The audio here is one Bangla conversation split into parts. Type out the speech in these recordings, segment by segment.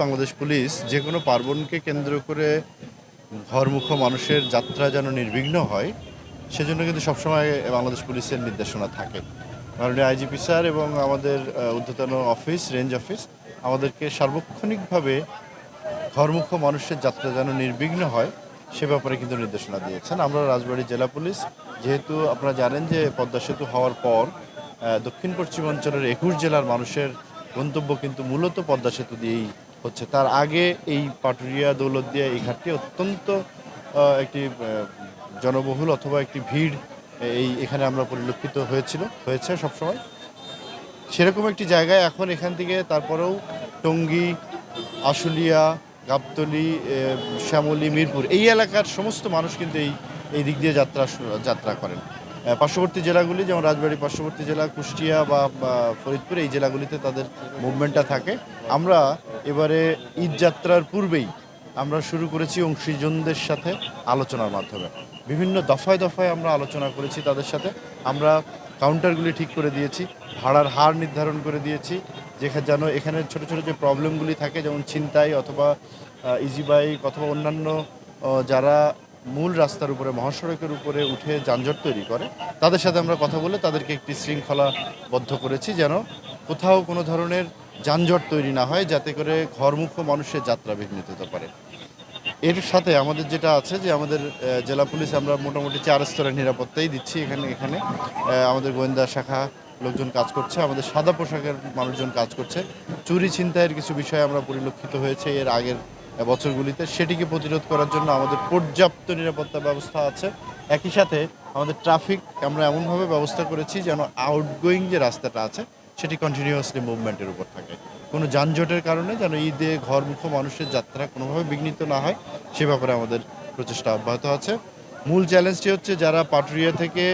বাংলাদেশ পুলিশ যে কোনো পার্বণকে কেন্দ্র করে ঘরমুখো মানুষের যাত্রা যেন নির্বিঘ্ন হয় সেজন্য কিন্তু সবসময় বাংলাদেশ পুলিশের নির্দেশনা থাকে। মাননীয় আইজিপি স্যার এবং আমাদের ঊর্ধ্বতন অফিস রেঞ্জ অফিস আমাদেরকে সার্বক্ষণিকভাবে ঘরমুখো মানুষের যাত্রা যেন নির্বিঘ্ন হয় সে ব্যাপারে কিন্তু নির্দেশনা দিয়েছেন। আমরা রাজবাড়ী জেলা পুলিশ যেহেতু আপনারা জানেন যে পদ্মা সেতু হওয়ার পর দক্ষিণ পশ্চিমাঞ্চলের ২১ জেলার মানুষের গন্তব্য কিন্তু মূলত পদ্মা সেতু দিয়েই হচ্ছে। তার আগে এই পাটুরিয়া দৌলতদিয়া এই ঘাটটি অত্যন্ত একটি জনবহুল অথবা একটি ভিড় এখানে আমরা পরিলক্ষিত হয়েছে সবসময়। সেরকম একটি জায়গায় এখন এখান থেকে তারপরেও টঙ্গী, আশুলিয়া, গাবতলী, শ্যামলী, মিরপুর এই এলাকার সমস্ত মানুষ কিন্তু এই দিক দিয়ে যাত্রা করেন। পার্শ্ববর্তী জেলাগুলি যেমন রাজবাড়ী পার্শ্ববর্তী জেলা কুষ্টিয়া বা ফরিদপুর এই জেলাগুলিতে তাদের মুভমেন্টটা থাকে। আমরা এবারে ঈদ যাত্রার পূর্বেই আমরা শুরু করেছি অংশীজনদের সাথে আলোচনার মাধ্যমে। বিভিন্ন দফায় দফায় আমরা আলোচনা করেছি তাদের সাথে। আমরা কাউন্টারগুলি ঠিক করে দিয়েছি, ভাড়ার হার নির্ধারণ করে দিয়েছি, যেন এখানে ছোট ছোট যে প্রবলেমগুলি থাকে যেমন ছিনতাই অথবা ইজি বাইক অথবা অন্যান্য যারা মূল রাস্তার উপরে মহাসড়কের উপরে উঠে যানজট তৈরি করে তাদের সাথে আমরা কথা বলে তাদেরকে একটি শৃঙ্খলাবদ্ধ করেছি যেন কোথাও কোনো ধরনের যানজট তৈরি না হয়, যাতে করে ঘরমুখো মানুষের যাত্রা বিঘ্নিত হতে পারে। এর সাথে আমাদের যেটা আছে যে আমাদের জেলা পুলিশ আমরা মোটামুটি 4 স্তরের নিরাপত্তাই দিচ্ছি। এখানে আমাদের গোয়েন্দা শাখা লোকজন কাজ করছে, আমাদের সাদা পোশাকের মানুষজন কাজ করছে। চুরি ছিনতাইয়ের কিছু বিষয় আমরা পরিলক্ষিত হয়েছে এর আগের বছরগুলিতে, সেটিকে প্রতিরোধ করার জন্য আমাদের পর্যাপ্ত নিরাপত্তা ব্যবস্থা আছে। একই সাথে আমাদের ট্রাফিক আমরা এমনভাবে ব্যবস্থা করেছি যেন আউটগোয়িং যে রাস্তাটা আছে সেটি কন্টিনিউয়াসলি মুভমেন্টের উপর থাকে। কোনো যানজটের কারণে যেন ঈদে ঘরমুখো মানুষের যাত্রা কোনোভাবে বিঘ্নিত না হয় সে ব্যাপারে আমাদের প্রচেষ্টা অব্যাহত আছে। মূল চ্যালেঞ্জটি হচ্ছে যারা পাটুরিয়া থেকে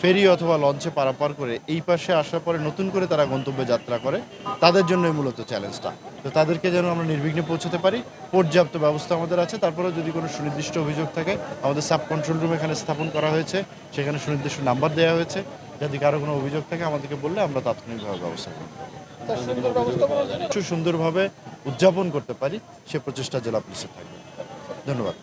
ফেরি অথবা লঞ্চে পারাপার করে এই পাশে আসার পরে নতুন করে তারা গন্তব্যে যাত্রা করে, তাদের জন্যই মূলত চ্যালেঞ্জটা। তো তাদেরকে যেন আমরা নির্বিঘ্নে পৌঁছতে পারি পর্যাপ্ত ব্যবস্থা আমাদের আছে। তারপরেও যদি কোনো সুনির্দিষ্ট অভিযোগ থাকে আমাদের সাব কন্ট্রোল রুম এখানে স্থাপন করা হয়েছে, সেখানে সুনির্দিষ্ট নাম্বার দেওয়া হয়েছে, যদি কারো কোনো অভিযোগ থাকে আমাদেরকে বললে আমরা তাৎক্ষণিকভাবে ব্যবস্থা করব। সুন্দরভাবে উদযাপন করতে পারি সে প্রচেষ্টা জেলা পুলিশের থাকবে। ধন্যবাদ।